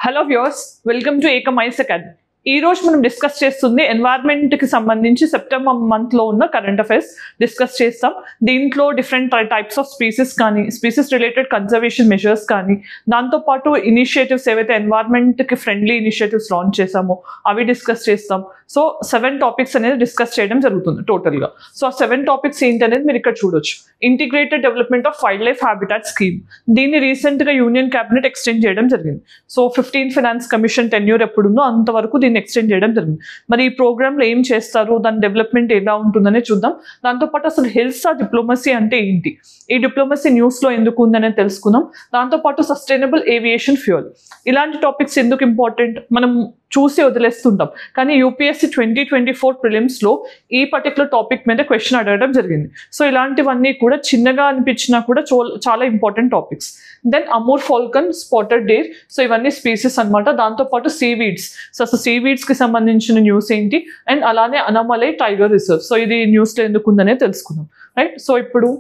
Hello viewers, welcome to ఏకమైస్ academy. ఈ రోజు మనం డిస్కస్ చేస్తుంది ఎన్వైరన్మెంట్ కి సంబంధించి సెప్టెంబర్ మంత్ లో ఉన్న కరెంట్ అఫైర్స్ డిస్కస్ చేస్తాం. దీంట్లో డిఫరెంట్ టైప్స్ ఆఫ్ స్పీసీస్ కానీ స్పీసీస్ రిలేటెడ్ కన్జర్వేషన్ మెజర్స్ కానీ దాంతోపాటు ఇనిషియేటివ్స్ ఏవైతే ఎన్వైరన్మెంట్ కి ఫ్రెండ్లీ ఇనిషియేటివ్స్ లాంచ్ చేసామో అవి డిస్కస్ చేస్తాం. సో 7 టాపిక్స్ అనేది డిస్కస్ చేయడం జరుగుతుంది టోటల్ గా. సో ఆ 7 టాపిక్స్ ఏంటి అనేది మీరు ఇక్కడ చూడొచ్చు. Integrated development of wild life habitat scheme, దీన్ని రీసెంట్ గా యూనియన్ క్యాబినెట్ ఎక్స్టెండ్ చేయడం జరిగింది. So 15th finance commission tenure ఎప్పుడుందో అంతవరకు దీన్ని ఎక్స్టెండ్ చేయడం జరిగింది. మరి ఈ ప్రోగ్రామ్ లో ఏం చేస్తారు, దాని డెవలప్మెంట్ ఎలా ఉంటుందనే చూద్దాం. దాంతోపాటు అసలు హిల్సా డిప్లొమసీ అంటే ఏంటి, ఈ డిప్లొమసీ న్యూస్ లో ఎందుకు ఉందనే తెలుసుకుందాం. దాంతోపాటు సస్టైనబుల్ ఏవియేషన్ ఫ్యూయల్, ఇలాంటి టాపిక్స్ ఎందుకు ఇంపార్టెంట్ మనం చూసి వదిలేస్తుంటాం, కానీ యూపీఎస్సీ 2024 ప్రిలిమ్స్ లో ఈ పర్టికులర్ టాపిక్ మీద క్వశ్చన్ అడగడం జరిగింది. సో ఇలాంటివన్నీ కూడా చిన్నగా అనిపించినా కూడా చాలా important topics. Then Amur falcon, spotted deer, so ఇవన్నీ స్పీసీస్ అనమాట. దాంతోపాటు సీవీడ్స్, సో అసలు సీవీడ్స్ కి సంబంధించిన న్యూస్ ఏంటి, అండ్ అలానే అనమలై టైగర్ రిజర్వ్, సో ఇది న్యూస్ లో ఎందుకు ఉందనే తెలుసుకుందాం. రైట్, సో ఇప్పుడు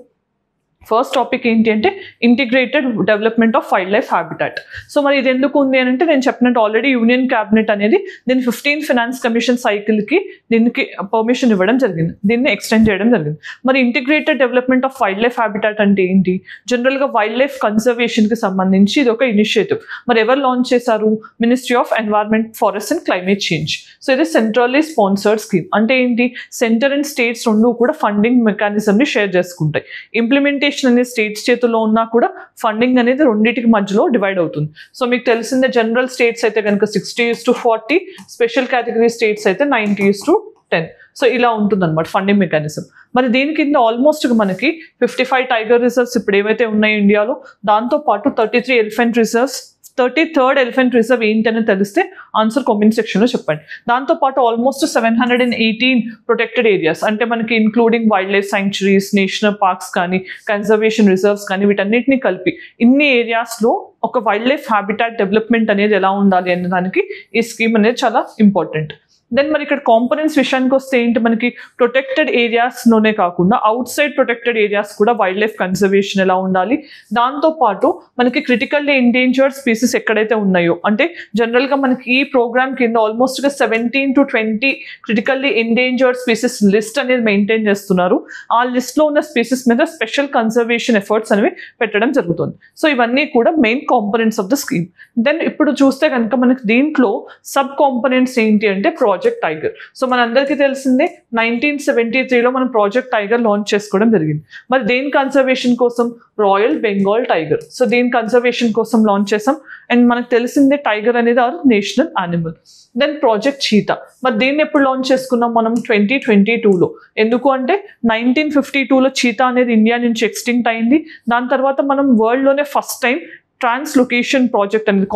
ఫస్ట్ టాపిక్ ఏంటి అంటే integrated development of wild life habitat. So మరి ఇది ఎందుకు ఉంది అని అంటే నేను చెప్పినట్టు ఆల్రెడీ యూనియన్ క్యాబినెట్ అనేది దీన్ని 15th ఫైనాన్స్ కమిషన్ సైకిల్కి దీనికి పర్మిషన్ ఇవ్వడం జరిగింది, దీన్ని ఎక్స్టెండ్ చేయడం జరిగింది. మరి integrated development of wild life habitat అంటే ఏంటి, జనరల్గా వైల్డ్ లైఫ్ కన్జర్వేషన్కి సంబంధించి ఇది ఒక ఇనిషియేటివ్. మరి ఎవరు లాంచ్ చేశారు, ministry of environment, forest and climate change. So ఇది సెంట్రల్లీ స్పాన్సర్డ్ స్కీమ్. అంటే ఏంటి, సెంటర్ అండ్ స్టేట్స్ రెండు కూడా ఫండింగ్ మెకానిజంని షేర్ చేసుకుంటాయి. ఇంప్లిమెంటేషన్ అనేది స్టేట్స్ చేతుల్లో ఉన్నా కూడా ఫండింగ్ అనేది రెండింటికి మధ్యలో డివైడ్ అవుతుంది. సో మీకు తెలిసిందే జనరల్ స్టేట్స్ అయితే కనుక 60:40, స్పెషల్ కేటగిరీ స్టేట్స్ అయితే 90:10. సో ఇలా ఉంటుంది అనమాట ఫండింగ్ మెకానిజం. మరి దీని కింద ఆల్మోస్ట్ మనకి 55 టైగర్ రిజర్వ్స్ ఇప్పుడు ఏవైతే ఉన్నాయో ఇండియాలో, దాంతోపాటు 33 elephant reserves, 33rd elephant reserve ఏంటని తెలిస్తే ఆన్సర్ కామెంట్ సెక్షన్లో చెప్పండి. దాంతోపాటు ఆల్మోస్ట్ 718 ప్రొటెక్టెడ్ ఏరియాస్, అంటే మనకి including wild life sanctuaries, national parks కానీ కన్జర్వేషన్ రిజర్వ్స్ కానీ వీటన్నిటిని కలిపి ఇన్ని ఏరియాస్లో ఒక వైల్డ్ లైఫ్ హ్యాబిటాట్ డెవలప్మెంట్ అనేది ఎలా ఉండాలి అనే దానికి ఈ స్కీమ్ అనేది చాలా ఇంపార్టెంట్. దెన్ మరి ఇక్కడ కాంపోనెంట్స్ విషయానికి వస్తే ఏంటి, మనకి ప్రొటెక్టెడ్ ఏరియాస్లోనే కాకుండా అవుట్ సైడ్ ప్రొటెక్టెడ్ ఏరియాస్ కూడా వైల్డ్ లైఫ్ కన్జర్వేషన్ ఎలా ఉండాలి. దాంతోపాటు మనకి క్రిటికల్లీ ఎండేంజర్డ్ స్పీసీస్ ఎక్కడైతే ఉన్నాయో, అంటే జనరల్గా మనకి ఈ ప్రోగ్రామ్ కింద ఆల్మోస్ట్గా 17 to 20 critically endangered species list అనేది మెయింటైన్ చేస్తున్నారు. ఆ లిస్ట్లో ఉన్న స్పీసీస్ మీద స్పెషల్ కన్జర్వేషన్ ఎఫర్ట్స్ అనేవి పెట్టడం జరుగుతుంది. సో ఇవన్నీ కూడా main components of the scheme. Then ఇప్పుడు చూస్తే కనుక మనకి దీంట్లో సబ్ కాంపోనెంట్స్ ఏంటి అంటే ప్రాజెక్ట్ టైగర్. సో మనందరికీ తెలిసిందే 1973లో మనం ప్రాజెక్ట్ టైగర్ లాంచ్ చేసుకోవడం జరిగింది. మరి దేని కన్జర్వేషన్ కోసం, రాయల్ బెంగాల్ టైగర్. సో దీని కన్జర్వేషన్ కోసం లాంచ్ చేసాం. అండ్ మనకు తెలిసిందే టైగర్ అనేది our national animal. Then project cheetah, మరి దీన్ని ఎప్పుడు లాంచ్ చేసుకున్నాం మనం 2022లో. ఎందుకు అంటే 1952లో చీతా అనేది ఇండియా నుంచి ఎక్స్టింక్ట్ అయింది. దాని తర్వాత మనం వరల్డ్లోనే ఫస్ట్ టైం ట్రాన్స్లొకేషన్ ప్రాజెక్ట్ అనేది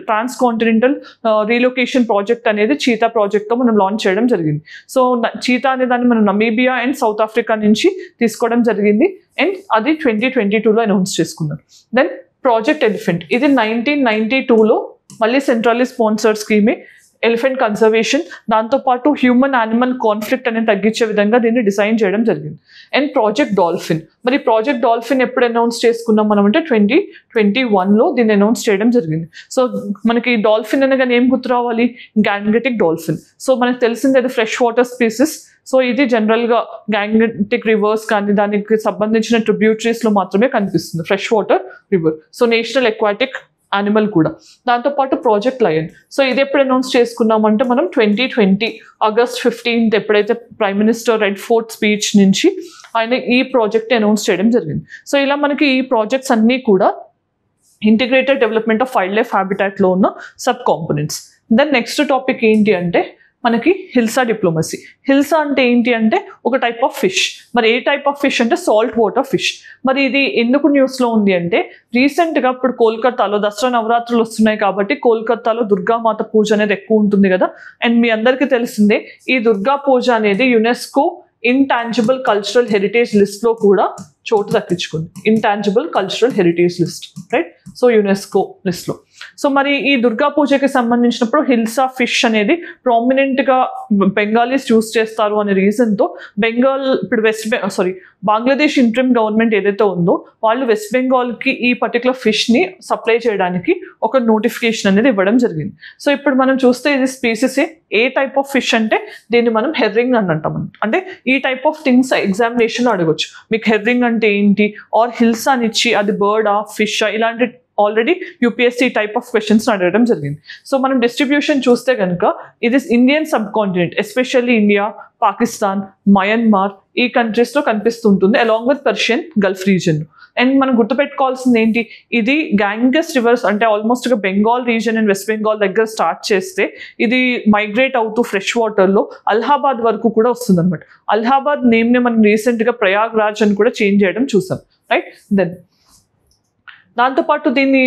ట్రాన్స్కాంటినెంటల్ రీలొకేషన్ ప్రాజెక్ట్ అనేది చీతా ప్రాజెక్ట్తో మనం లాంచ్ చేయడం జరిగింది. సో చీతా అనే దాన్ని మనం నమీబియా అండ్ సౌత్ ఆఫ్రికా నుంచి తీసుకోవడం జరిగింది. అండ్ అది 2022లో అనౌన్స్ చేసుకున్నారు. దెన్ ప్రాజెక్ట్ ఎలిఫెంట్, ఇది 1992లో మళ్ళీ సెంట్రల్లీ స్పాన్సర్డ్ స్కీమే. ఎలిఫెంట్ కన్జర్వేషన్, దాంతోపాటు హ్యూమన్ యానిమల్ కాన్ఫ్లిక్ట్ అనేది తగ్గించే విధంగా దీన్ని డిజైన్ చేయడం జరిగింది. అండ్ ప్రాజెక్ట్ డాల్ఫిన్, మరి ప్రాజెక్ట్ డాల్ఫిన్ ఎప్పుడు అనౌన్స్ చేసుకున్నాం మనం అంటే 2021లో దీన్ని అనౌన్స్ చేయడం జరిగింది. సో మనకి డాల్ఫిన్ అనగానే ఏం గుర్తు రావాలి, గ్యాంగటిక్ డాల్ఫిన్. సో మనకు తెలిసింది అది ఫ్రెష్ వాటర్ స్పీసీస్. సో ఇది జనరల్గా గ్యాంగటిక్ రివర్స్ కానీ దానికి సంబంధించిన ట్రిబ్యూటరీస్లో మాత్రమే కనిపిస్తుంది, fresh water river. So national aquatic animal కూడా. దాంతోపాటు ప్రాజెక్ట్ లయన్, సో ఇది ఎప్పుడు అనౌన్స్ చేసుకున్నామంటే మనం 2020 August 15th ఎప్పుడైతే prime minister red fort speech నుంచి ఆయన ఈ ప్రాజెక్ట్ అనౌన్స్ చేయడం జరిగింది. సో ఇలా మనకి ఈ ప్రాజెక్ట్స్ అన్నీ కూడా integrated development of wild life హ్యాబిటాట్లో ఉన్న sub components. Then next topic ఏంటి అంటే మనకి హిల్సా డిప్లొమసీ. హిల్సా అంటే ఏంటి అంటే ఒక టైప్ ఆఫ్ ఫిష్. మరి ఏ టైప్ ఆఫ్ ఫిష్ అంటే సాల్ట్ వాటర్ ఫిష్. మరి ఇది ఎందుకు న్యూస్లో ఉంది అంటే రీసెంట్గా ఇప్పుడు కోల్కతాలో దసరా నవరాత్రులు వస్తున్నాయి కాబట్టి కోల్కతాలో దుర్గామాత పూజ అనేది ఎక్కువ ఉంటుంది కదా. అండ్ మీ అందరికీ తెలిసిందే ఈ దుర్గా పూజ అనేది యునెస్కో ఇంటాంజిబుల్ కల్చరల్ హెరిటేజ్ లిస్ట్లో కూడా చోటు దక్కించుకుంది. Intangible cultural heritage list, right. So UNESCO లిస్ట్లో. సో మరి ఈ దుర్గా పూజకి సంబంధించినప్పుడు హిల్సా ఫిష్ అనేది ప్రామినెంట్గా బెంగాలీస్ యూస్ చేస్తారు అనే రీజన్తో బెంగాల్ ఇప్పుడు బంగ్లాదేశ్ ఇంట్రిమ్ గవర్నమెంట్ ఏదైతే ఉందో వాళ్ళు వెస్ట్ బెంగాల్కి ఈ పర్టికులర్ ఫిష్ని సప్లై చేయడానికి ఒక నోటిఫికేషన్ అనేది ఇవ్వడం జరిగింది. సో ఇప్పుడు మనం చూస్తే ఇది species A type of fish అంటే దీన్ని మనం హెర్రింగ్ అని అంటాం. అంటే ఈ టైప్ ఆఫ్ థింగ్స్ ఎగ్జామినేషన్ అడగొచ్చు, మీకు హెర్రింగ్ అంటే ఏంటి ఆర్ హిల్స్ అని ఇచ్చి అది బర్డా ఫిష్ ఇలాంటి already UPSC type of questions అడగడం జరిగింది. సో మనం డిస్ట్రిబ్యూషన్ చూస్తే కనుక ఇది Indian sub continent especially India, Pakistan, Myanmar ఈ కంట్రీస్లో కనిపిస్తుంటుంది along with Persian Gulf region. And మనం గుర్తుపెట్టుకోవాల్సింది ఏంటి, ఇది గ్యాంగస్ రివర్స్ అంటే ఆల్మోస్ట్ ఒక Bengal region and west Bengal దగ్గర స్టార్ట్ చేస్తే ఇది మైగ్రేట్ అవుతూ ఫ్రెష్ వాటర్లో అలహాబాద్ వరకు కూడా వస్తుంది అనమాట. అలహాబాద్ నేమ్ని మనం రీసెంట్గా ప్రయాగ్రాజ్ అని కూడా చేంజ్ చేయడం చూసాం, రైట్. దెన్ దాంతోపాటు దీన్ని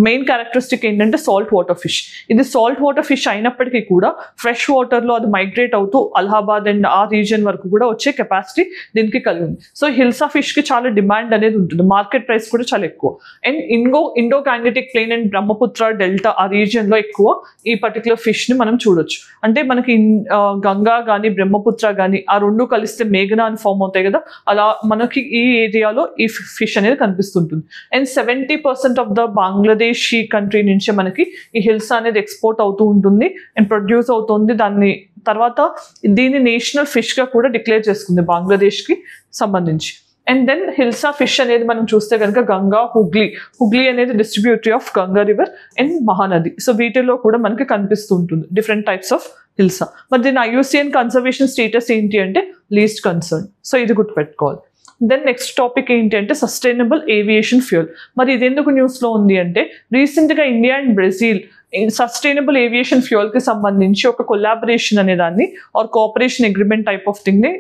మెయిన్ క్యారెక్టరిస్టిక్ ఏంటంటే సాల్ట్ వాటర్ ఫిష్. ఇది సాల్ట్ వాటర్ ఫిష్ అయినప్పటికీ కూడా ఫ్రెష్ వాటర్లో అది మైగ్రేట్ అవుతూ అలహాబాద్ అండ్ ఆ రీజియన్ వరకు కూడా వచ్చే కెపాసిటీ దీనికి కలిగి ఉంది. సో హిల్సా ఫిష్కి చాలా డిమాండ్ అనేది ఉంటుంది, మార్కెట్ ప్రైస్ కూడా చాలా ఎక్కువ. And Indo Gangetic plain and Brahmaputra delta ఆ రీజియన్లో ఎక్కువ ఈ పర్టికులర్ ఫిష్ని మనం చూడొచ్చు. అంటే మనకి గంగా కానీ బ్రహ్మపుత్ర కానీ ఆ రెండు కలిస్తే మేఘనా అని ఫామ్ అవుతాయి కదా, అలా మనకి ఈ ఏరియాలో ఈ ఫిష్ అనేది కనిపిస్తుంటుంది. And 70% of the Bangladeshi country నుంచే మనకి ఈ హిల్సా అనేది ఎక్స్పోర్ట్ అవుతూ ఉంటుంది అండ్ ప్రొడ్యూస్ అవుతుంది. దాన్ని తర్వాత దీన్ని నేషనల్ ఫిష్గా కూడా డిక్లేర్ చేసుకుంది బంగ్లాదేశ్కి సంబంధించి. అండ్ దెన్ హిల్సా ఫిష్ అనేది మనం చూస్తే కనుక గంగా, హుగ్లీ అనేది distributary of Ganga river and Mahanadi. So వీటిలో కూడా మనకి కనిపిస్తూ ఉంటుంది డిఫరెంట్ టైప్స్ ఆఫ్ హిల్సా. మరి దీని IUCN కన్సర్వేషన్ స్టేటస్ ఏంటి అంటే లీస్ట్ కన్సర్న్. సో ఇది గుర్తుపెట్టుకోవాలి. దెన్ నెక్స్ట్ టాపిక్ ఏంటి అంటే సస్టైనబుల్ ఏవియేషన్ ఫ్యూయల్. మరి ఇది ఎందుకు న్యూస్లో ఉంది అంటే రీసెంట్గా India and Brazil sustainable aviation ఫ్యూయల్కి సంబంధించి ఒక కొలాబరేషన్ అనే దాన్ని or cooperation agreement type of థింగ్ని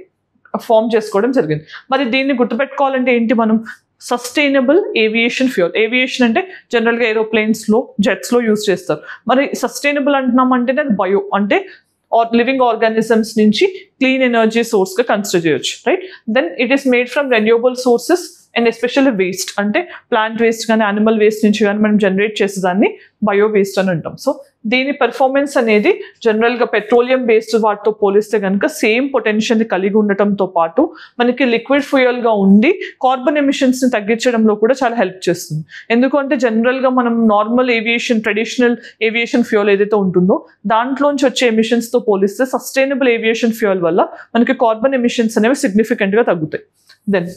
ఫామ్ చేసుకోవడం జరిగింది. మరి దీన్ని గుర్తుపెట్టుకోవాలంటే ఏంటి, మనం సస్టైనబుల్ ఏవియేషన్ ఫ్యూయల్, ఏవియేషన్ అంటే జనరల్గా ఏరోప్లేన్స్లో జెట్స్లో యూజ్ చేస్తారు. మరి సస్టైనబుల్ అంటున్నామంటేనే అది బయో అంటే లివింగ్ ఆర్గానిజమ్స్ నుంచి క్లీన్ ఎనర్జీ సోర్స్గా కన్సిడర్ చేయొచ్చు, right. Then it is made from renewable sources and especially waste అంటే ప్లాంట్ వేస్ట్ కానీ యానిమల్ వేస్ట్ నుంచి కానీ మనం జనరేట్ చేసేదాన్ని బయో వేస్ట్ అని అంటాం. సో దీని పెర్ఫార్మెన్స్ అనేది జనరల్గా పెట్రోలియం బేస్డ్ వాటితో పోలిస్తే కనుక సేమ్ పొటెన్షియల్ని కలిగి ఉండటంతో పాటు మనకి లిక్విడ్ ఫ్యూయల్గా ఉండి కార్బన్ ఎమిషన్స్ని తగ్గించడంలో కూడా చాలా హెల్ప్ చేస్తుంది. ఎందుకంటే జనరల్గా మనం normal aviation traditional aviation fuel ఏదైతే ఉంటుందో దాంట్లోంచి వచ్చే ఎమిషన్స్తో పోలిస్తే సస్టైనబుల్ ఏవియేషన్ ఫ్యూయల్ వల్ల మనకి కార్బన్ ఎమిషన్స్ అనేవి సిగ్నిఫికెంట్గా తగ్గుతాయి. దెన్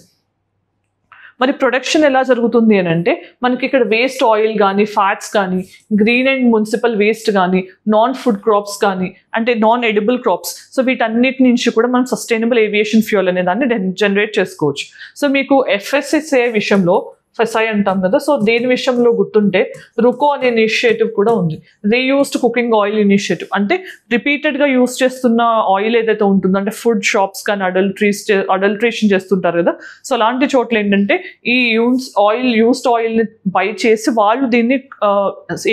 మరి ప్రొడక్షన్ ఎలా జరుగుతుంది అని అంటే మనకి ఇక్కడ వేస్ట్ ఆయిల్ కానీ ఫ్యాట్స్ కానీ గ్రీన్ అండ్ మున్సిపల్ వేస్ట్ కానీ నాన్ ఫుడ్ క్రాప్స్ కానీ అంటే నాన్ ఎడిబుల్ క్రాప్స్, సో వీటన్నిటి నుంచి కూడా మనం సస్టైనబుల్ ఏవియేషన్ ఫ్యూయల్ అనే దాన్ని జనరేట్ చేసుకోవచ్చు. సో మీకు FSSAI విషయంలో FSI అంటాం కదా, సో దేని విషయంలో గుర్తుంటే రుకో అనే ఇనిషియేటివ్ కూడా ఉంది, రీయూస్డ్ కుకింగ్ ఆయిల్ ఇనిషియేటివ్. అంటే రిపీటెడ్గా యూస్ చేస్తున్న ఆయిల్ ఏదైతే ఉంటుందో అంటే ఫుడ్ షాప్స్ కానీ అడల్ట్రేషన్ చేస్తుంటారు కదా, సో అలాంటి చోట్ల ఏంటంటే ఈ యూస్డ్ ఆయిల్ని బై చేసి వాళ్ళు దీన్ని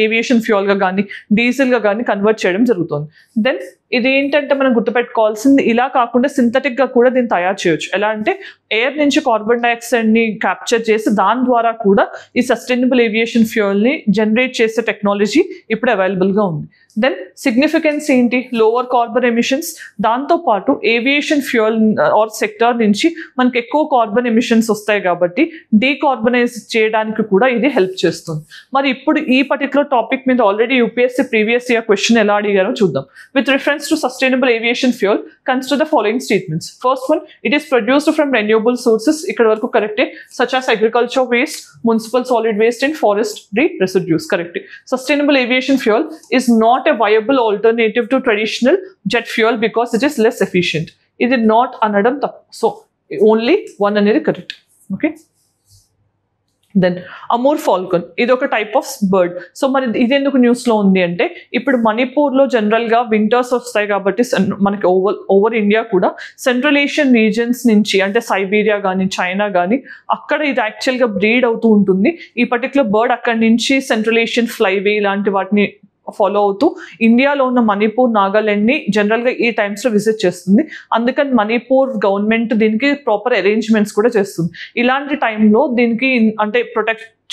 ఏవియేషన్ ఫ్యూయల్గా కానీ డీజిల్గా కానీ కన్వర్ట్ చేయడం జరుగుతుంది. దెన్ ఇది ఏంటంటే మనం గుర్తుపెట్టుకోవాల్సింది ఇలా కాకుండా సింథటిక్గా కూడా దీన్ని తయారు చేయొచ్చు. ఎలా అంటే ఎయిర్ నుంచి కార్బన్ డైఆక్సైడ్ని క్యాప్చర్ చేసి దాని ద్వారా కూడా ఈ సస్టైనబుల్ ఏవియేషన్ ఫ్యూయల్ని జనరేట్ చేసే టెక్నాలజీ ఇప్పుడు అవైలబుల్గా ఉంది. దెన్ సిగ్నిఫికెన్స్ ఏంటి, లోవర్ కార్బన్ ఎమిషన్స్, దాంతోపాటు ఏవియేషన్ ఫ్యూయల్ ఆర్ సెక్టార్ నుంచి మనకి ఎక్కువ కార్బన్ ఎమిషన్స్ వస్తాయి కాబట్టి డీకార్బనైజ్ చేయడానికి కూడా ఇది హెల్ప్ చేస్తుంది. మరి ఇప్పుడు ఈ పర్టికులర్ టాపిక్ మీద already UPSC previous year question ఎలా అడిగారో చూద్దాం. With reference to sustainable aviation fuel consider the following statements. First one, it is produced from renewable sources, ఇక్కడ వరకు కరెక్టే, such as agriculture waste, municipal solid waste and forestry residues, correct. Sustainable aviation fuel is not a viable alternative to traditional jet fuel because it is less efficient. It is not anadam tappu, so only one anedi correct. Okay. Then Amur falcon ఇది ఒక type of bird. So మరి ఇది ఎందుకు న్యూస్లో ఉంది అంటే ఇప్పుడు మణిపూర్లో జనరల్గా వింటర్స్ వస్తాయి కాబట్టి మనకి ఓవర్ ఇండియా కూడా సెంట్రల్ ఏషియన్ రీజన్స్ నుంచి అంటే సైబీరియా కానీ చైనా కానీ అక్కడ ఇది యాక్చువల్గా బ్రీడ్ అవుతూ ఉంటుంది. ఈ పర్టికులర్ బర్డ్ అక్కడి నుంచి సెంట్రల్ ఏషియన్ ఫ్లైవే ఇలాంటి వాటిని ఫాలో అవుతూ ఇండియాలో ఉన్న మణిపూర్, నాగాలాండ్ని జనరల్గా ఈ టైమ్స్లో విజిట్ చేస్తుంది. అందుకని మణిపూర్ గవర్నమెంట్ దీనికి ప్రాపర్ అరేంజ్మెంట్స్ కూడా చేస్తుంది. ఇలాంటి టైంలో దీనికి అంటే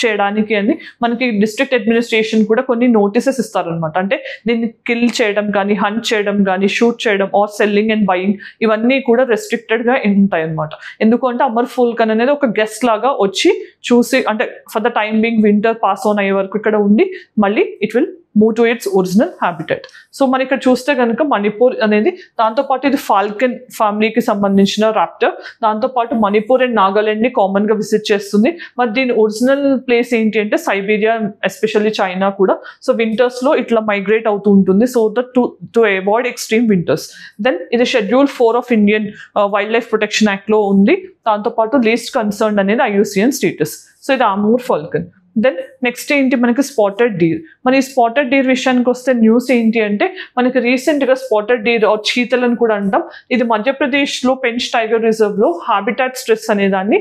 చేయడానికి అని మనకి డిస్ట్రిక్ట్ అడ్మినిస్ట్రేషన్ కూడా కొన్ని నోటీసెస్ ఇస్తారనమాట. అంటే దీన్ని కిల్ చేయడం కానీ, హంట్ చేయడం కానీ, షూట్ చేయడం ఆర్ సెల్లింగ్ అండ్ బయింగ్ ఇవన్నీ కూడా రెస్ట్రిక్టెడ్గా ఉంటాయి అనమాట. ఎందుకంటే అమర్ ఫాల్కన్ అనేది ఒక గెస్ట్ లాగా వచ్చి చూసి, అంటే for the time being inter pass on అయ్యే వరకు ఇక్కడ ఉండి మళ్ళీ it will move to it's original habitat. So మన ఇక్కడ చూస్తే కనుక మణిపూర్ అనేది, దాంతోపాటు ఇది ఫాల్కన్ ఫ్యామిలీకి సంబంధించిన రాప్టర్. దాంతోపాటు మణిపూర్ అండ్ నాగాలాండ్ని కామన్గా విజిట్ చేస్తుంది. మరి దీని ఒరిజినల్ ప్లేస్ ఏంటి అంటే సైబీరియా, ఎస్పెషల్లీ చైనా కూడా. సో వింటర్స్లో ఇట్లా మైగ్రేట్ అవుతూ ఉంటుంది. So that to avoid extreme winters. Then ఇది schedule 4 of Indian wild life protection యాక్ట్లో ఉంది. దాంతోపాటు లీస్ట్ కన్సర్న్ అనేది IUCN స్టేటస్. సో ఇది అమూర్ ఫాల్కన్. దెన్ నెక్స్ట్ ఏంటి మనకి స్పాటెడ్ డీర్. మరి ఈ స్పాటెడ్ డీర్ విషయానికి వస్తే న్యూస్ ఏంటి అంటే మనకి రీసెంట్గా స్పాటెడ్ డీర్ చీతల్ అని కూడా అంటాం, ఇది మధ్యప్రదేశ్లో పెంచ్ టైగర్ రిజర్వ్లో హ్యాబిటాట్ స్ట్రెస్ అనే దాన్ని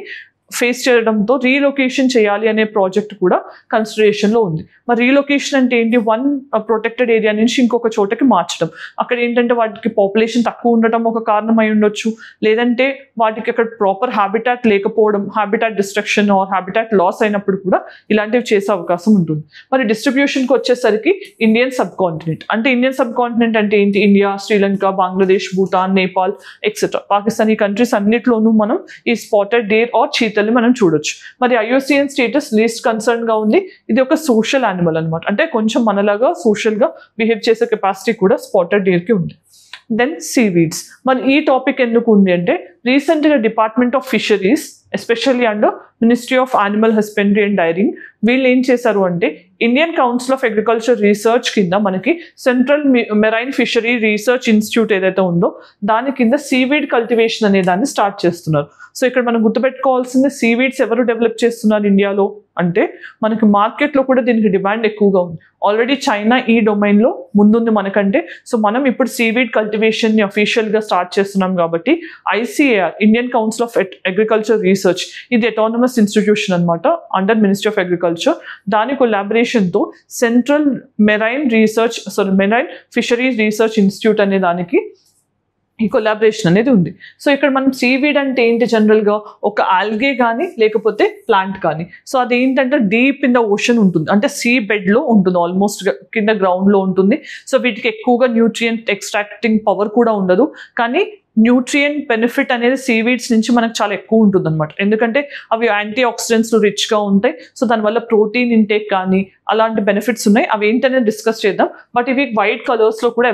ఫేస్ చేయడంతో రీలొకేషన్ చేయాలి అనే ప్రాజెక్ట్ కూడా కన్సిడరేషన్లో ఉంది. మరి రీలొకేషన్ అంటే ఏంటి, వన్ ప్రొటెక్టెడ్ ఏరియా నుంచి ఇంకొక చోటకి మార్చడం. అక్కడ ఏంటంటే వాటికి పాపులేషన్ తక్కువ ఉండటం ఒక కారణం అయి ఉండొచ్చు, లేదంటే వాటికి అక్కడ ప్రాపర్ హ్యాబిటాట్ లేకపోవడం, habitat destruction are habitat loss అయినప్పుడు కూడా ఇలాంటివి చేసే అవకాశం ఉంటుంది. మరి డిస్ట్రిబ్యూషన్కి వచ్చేసరికి ఇండియన్ సబ్ కాంటినెంట్. అంటే ఇండియన్ సబ్ కాంటినెంట్ అంటే ఏంటి, ఇండియా, శ్రీలంక, బంగ్లాదేశ్, భూటాన్, నేపాల్ ఎక్సెట్రా, పాకిస్తాన్, ఈ కంట్రీస్ అన్నిట్లోనూ మనం ఈ స్పాటెడ్ డీర్ ఆర్ చీతల్ని మనం చూడొచ్చు. మరి IUCN స్టేటస్ లీస్ట్ కన్సర్న్ గా ఉంది. ఇది ఒక సోషల్ యానిమల్ అనమాట, అంటే కొంచెం మనలాగా సోషల్ గా బిహేవ్ చేసే కెపాసిటీ కూడా స్పాటెడ్ డీర్ కి ఉంది. Then seaweeds. మరి ఈ టాపిక్ ఎందుకు ఉంది అంటే రీసెంట్గా department of fisheries, especially under ministry of animal husbandry and dairying, వీళ్ళు ఏం చేశారు అంటే Indian council of agriculture research కింద మనకి central marine fishery research institute ఏదైతే ఉందో దాని కింద సీవీడ్ కల్టివేషన్ అనే దాన్ని స్టార్ట్ చేస్తున్నారు. సో ఇక్కడ మనం గుర్తుపెట్టుకోవాల్సింది, సీవీడ్స్ ఎవరు డెవలప్ చేస్తున్నారు ఇండియాలో అంటే మనకి మార్కెట్లో కూడా దీనికి డిమాండ్ ఎక్కువగా ఉంది. ఆల్రెడీ చైనా ఈ డొమైన్లో ముందుంది మనకంటే. సో మనం ఇప్పుడు సీవీడ్ కల్టివేషన్ని అఫీషియల్గా స్టార్ట్ చేస్తున్నాం కాబట్టి ICAR, Indian council of agriculture research, ఇది అటానమస్ ఇన్స్టిట్యూషన్ అనమాట అండర్ మినిస్ట్రీ ఆఫ్ అగ్రికల్చర్. దాని కొలాబరేషన్తో central marine fisheries research institute అనే దానికి ఈ కొలాబరేషన్ అనేది ఉంది. సో ఇక్కడ మనం సీవీడ్ అంటే ఏంటి, జనరల్గా ఒక ఆల్గే కానీ లేకపోతే ప్లాంట్ కానీ. సో అది ఏంటంటే డీప్ ఇన్ ద ఓషన్ ఉంటుంది, అంటే సీ బెడ్లో ఉంటుంది, ఆల్మోస్ట్ కింద గ్రౌండ్లో ఉంటుంది. సో వీటికి ఎక్కువగా న్యూట్రియంట్ ఎక్స్ట్రాక్టింగ్ పవర్ కూడా ఉండదు, కానీ న్యూట్రియంట్ బెనిఫిట్ అనేది సీవీడ్స్ నుంచి మనకు చాలా ఎక్కువ ఉంటుంది అనమాట. ఎందుకంటే అవి యాంటీ ఆక్సిడెంట్స్ రిచ్గా ఉంటాయి. సో దానివల్ల ప్రోటీన్ ఇంటేక్ కానీ అలాంటి బెనిఫిట్స్ ఉన్నాయి. అవి ఏంటనేది డిస్కస్ చేద్దాం. బట్ ఇవి వైట్ కలర్స్లో కూడా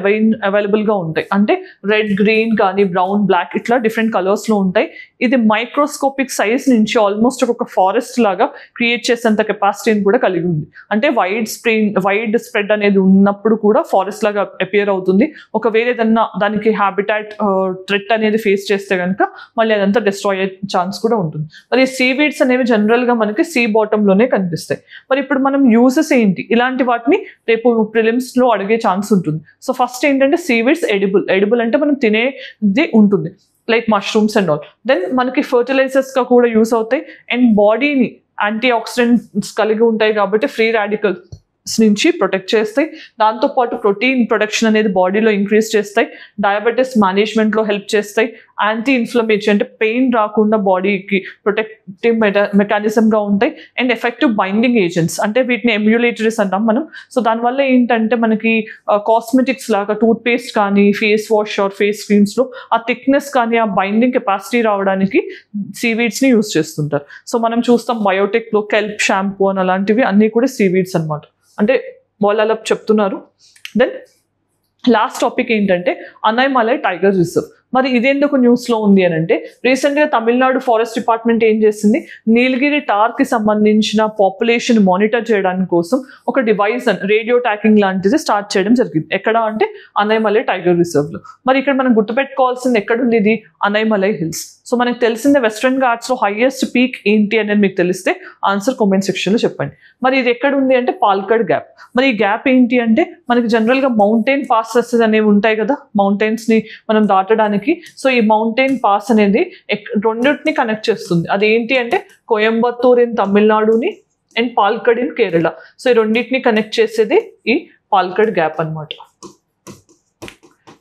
అవైలబుల్గా ఉంటాయి, అంటే రెడ్, గ్రీన్ కానీ బ్రౌన్, బ్లాక్ ఇట్లా డిఫరెంట్ కలర్స్లో ఉంటాయి. ఇది మైక్రోస్కోపిక్ సైజ్ నుంచి ఆల్మోస్ట్ ఒక ఫారెస్ట్ లాగా క్రియేట్ చేసేంత కెపాసిటీని కూడా కలిగి ఉంది. అంటే వైడ్ స్ప్రెడ్ అనేది ఉన్నప్పుడు కూడా ఫారెస్ట్ లాగా అపియర్ అవుతుంది. ఒకవేళ ఏదన్నా దానికి హ్యాబిటాట్ థ్రెట్ అనేది ఫేస్ చేస్తే కనుక మళ్ళీ అదంతా డిస్ట్రాయ్ అయ్యే ఛాన్స్ కూడా ఉంటుంది. మరి సీవీడ్స్ అనేవి జనరల్గా మనకి సీ బాటంలోనే కనిపిస్తాయి. మరి ఇప్పుడు మనం యూజెస్ ఏంటి, ఇలాంటి వాటిని రేపు ప్రిలిమ్స్లో అడిగే ఛాన్స్ ఉంటుంది. సో ఫస్ట్ ఏంటంటే సీవీడ్స్ ఎడిబుల్ అంటే మనం తినేది ఉంటుంది, like mushrooms and all. Then మనకి ఫర్టిలైజర్స్గా కూడా యూస్ అవుతాయి. అండ్ బాడీని యాంటీ ఆక్సిడెంట్స్ కలిగి ఉంటాయి కాబట్టి ఫ్రీ రాడికల్స్ నుంచి ప్రొటెక్ట్ చేస్తాయి. దాంతోపాటు ప్రోటీన్ ప్రొడక్షన్ అనేది బాడీలో ఇంక్రీజ్ చేస్తాయి. డయాబెటీస్ మేనేజ్మెంట్లో హెల్ప్ చేస్తాయి. యాంటీ ఇన్ఫ్లమేటరీ అంటే పెయిన్ రాకుండా బాడీకి ప్రొటెక్టివ్ మెకానిజంగా ఉంటాయి. అండ్ ఎఫెక్టివ్ బైండింగ్ ఏజెంట్స్, అంటే వీటిని ఎమ్యులేటరీస్ అంటాం మనం. సో దానివల్ల ఏంటంటే మనకి కాస్మెటిక్స్ లాగా టూత్ పేస్ట్ కానీ ఫేస్ వాష్ ఆర్ ఫేస్ క్రీమ్స్లో ఆ థిక్నెస్ కానీ ఆ బైండింగ్ కెపాసిటీ రావడానికి సీవీడ్స్ని యూస్ చేస్తుంటారు. సో మనం చూస్తాం బయోటెక్లో కెల్ప్ షాంపూ అని అలాంటివి అన్నీ కూడా సీవీడ్స్ అనమాట, అంటే వాళ్ళు అలా చెప్తున్నారు. దెన్ లాస్ట్ టాపిక్ ఏంటంటే అన్నైమలై టైగర్ రిజర్వ్. మరి ఇదెందుకు న్యూస్లో ఉంది అని అంటే రీసెంట్గా తమిళనాడు ఫారెస్ట్ డిపార్ట్మెంట్ ఏం చేసింది, నీలగిరి టార్కి సంబంధించిన పాపులేషన్ మానిటర్ చేయడానికి కోసం ఒక డివైస్ రేడియో ట్రాకింగ్ లాంటిది స్టార్ట్ చేయడం జరిగింది. ఎక్కడ అంటే అన్నైమలై టైగర్ రిజర్వ్లో. మరి ఇక్కడ మనం గుర్తుపెట్టుకోవాల్సింది ఎక్కడుంది, ఇది అన్నైమలై హిల్స్. సో మనకు తెలిసిందే వెస్ట్రన్ ఘాట్స్లో హైయెస్ట్ పీక్ ఏంటి అనేది మీకు తెలిస్తే ఆన్సర్ కామెంట్ సెక్షన్లో చెప్పండి. మరి ఇది ఎక్కడ ఉంది అంటే పాల్కడ్ గ్యాప్. మరి ఈ గ్యాప్ ఏంటి అంటే మనకి జనరల్గా మౌంటైన్ పాసెస్ అనేవి ఉంటాయి కదా, మౌంటైన్స్ని మనం దాటడానికి. సో ఈ మౌంటైన్ పాస్ అనేది రెండింటిని కనెక్ట్ చేస్తుంది. అది ఏంటి అంటే కోయంబత్తూర్ ఇన్ తమిళనాడుని and Palakkad in Kerala. So ఈ రెండింటిని కనెక్ట్ చేసేది ఈ పాల్కడ్ గ్యాప్ అనమాట.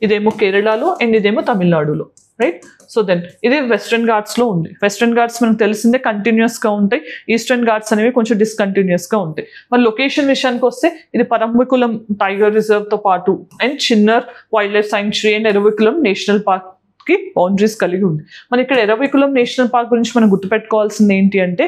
ఇదేమో కేరళలో అండ్ ఇదేమో తమిళనాడులో రైట్. సో దెన్ ఇది వెస్ట్రన్ ఘాట్స్లో ఉంది. వెస్ట్రన్ ఘాట్స్ మనకు తెలిసిందే కంటిన్యూస్గా ఉంటాయి, ఈస్టర్న్ ఘాట్స్ అనేవి కొంచెం డిస్కంటిన్యూస్గా ఉంటాయి. మరి లొకేషన్ విషయానికి వస్తే ఇది పరంబికులం టైగర్ రిజర్వ్తో పాటు and Chinnar wild life sanctuary and Eravikulam national park కి బౌండరీస్ కలిగి ఉంది. మన ఇక్కడ ఎరవికులం నేషనల్ పార్క్ గురించి మనం గుర్తుపెట్టుకోవాల్సింది ఏంటి అంటే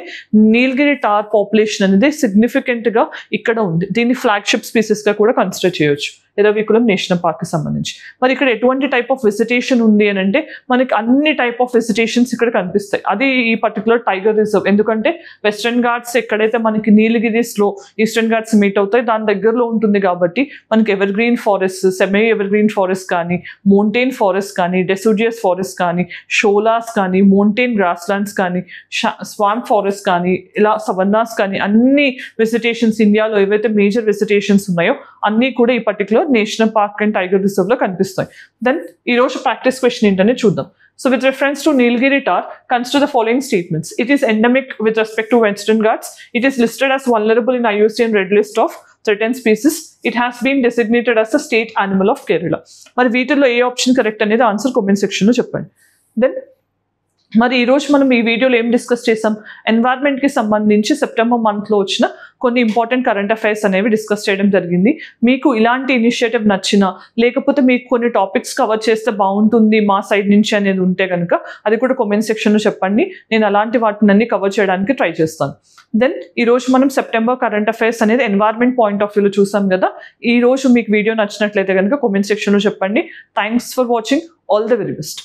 నీలగిరి టార్ పాపులేషన్ అనేది సిగ్నిఫికెంట్ గా ఇక్కడ ఉంది. దీన్ని ఫ్లాగ్షిప్ స్పీసెస్ గా కూడా కన్సిడర్ చేయొచ్చు ఎరవికులం నేషనల్ పార్క్ కి సంబంధించి. మరి ఇక్కడ ఎటువంటి టైప్ ఆఫ్ విజిటేషన్ ఉంది అని అంటే మనకి అన్ని టైప్ ఆఫ్ విజిటేషన్స్ ఇక్కడ కనిపిస్తాయి. అది ఈ పర్టికులర్ టైగర్ రిజర్వ్. ఎందుకంటే వెస్ట్రన్ ఘాట్స్ ఎక్కడైతే మనకి నీలగిరిస్ లో ఈస్టర్న్ ఘాట్స్ మీట్ అవుతాయి దాని దగ్గరలో ఉంటుంది కాబట్టి మనకి ever green forest, semi ever green forest కానీ, మౌంటైన్ ఫారెస్ట్ కానీ, డెసిడ్యుయస్ ఫారెస్ట్ కానీ, షోలాస్ కానీ, మౌంటైన్ గ్రాస్ ల్యాండ్స్ కానీ, స్వాంప్ ఫారెస్ట్ కానీ, ఇలా సవన్నాస్ కానీ అన్ని విజిటేషన్స్ ఇండియాలో ఏవైతే మేజర్ విజిటేషన్స్ ఉన్నాయో అన్నీ కూడా ఈ particular national park and tiger reserve లో కనిపిస్తాయి. దెన్ ఈ రోజు ప్రాక్టీస్ క్వశ్చన్ ఏంటనే చూద్దాం. So with reference to Nilgiri tar, consider the following statements. It is endemic with respect to Western Ghats. It is listed as vulnerable in IUCN Red List of threatened species. It has been designated as the state animal of Kerala. మరి వీటిల్లో ఏ option correct అనేది answer comment section లో చెప్పండి. Then మరి ఈరోజు మనం ఈ వీడియోలో ఏం డిస్కస్ చేసాం, ఎన్వైర్న్మెంట్కి సంబంధించి సెప్టెంబర్ మంత్లో వచ్చిన కొన్ని ఇంపార్టెంట్ కరెంట్ అఫైర్స్ అనేవి డిస్కస్ చేయడం జరిగింది. మీకు ఇలాంటి ఇనిషియేటివ్ నచ్చినా లేకపోతే మీకు కొన్ని టాపిక్స్ కవర్ చేస్తే బాగుంటుంది మా సైడ్ నుంచి అనేది ఉంటే కనుక అది కూడా కామెంట్ సెక్షన్లో చెప్పండి. నేను అలాంటి వాటిని కవర్ చేయడానికి ట్రై చేస్తాను. దెన్ ఈరోజు మనం సెప్టెంబర్ కరెంట్ అఫైర్స్ అనేది ఎన్వైర్న్మెంట్ పాయింట్ ఆఫ్ వ్యూలో చూసాం కదా. ఈ రోజు మీకు వీడియో నచ్చినట్లయితే కనుక కామెంట్ సెక్షన్లో చెప్పండి. Thanks for watching. All the very best.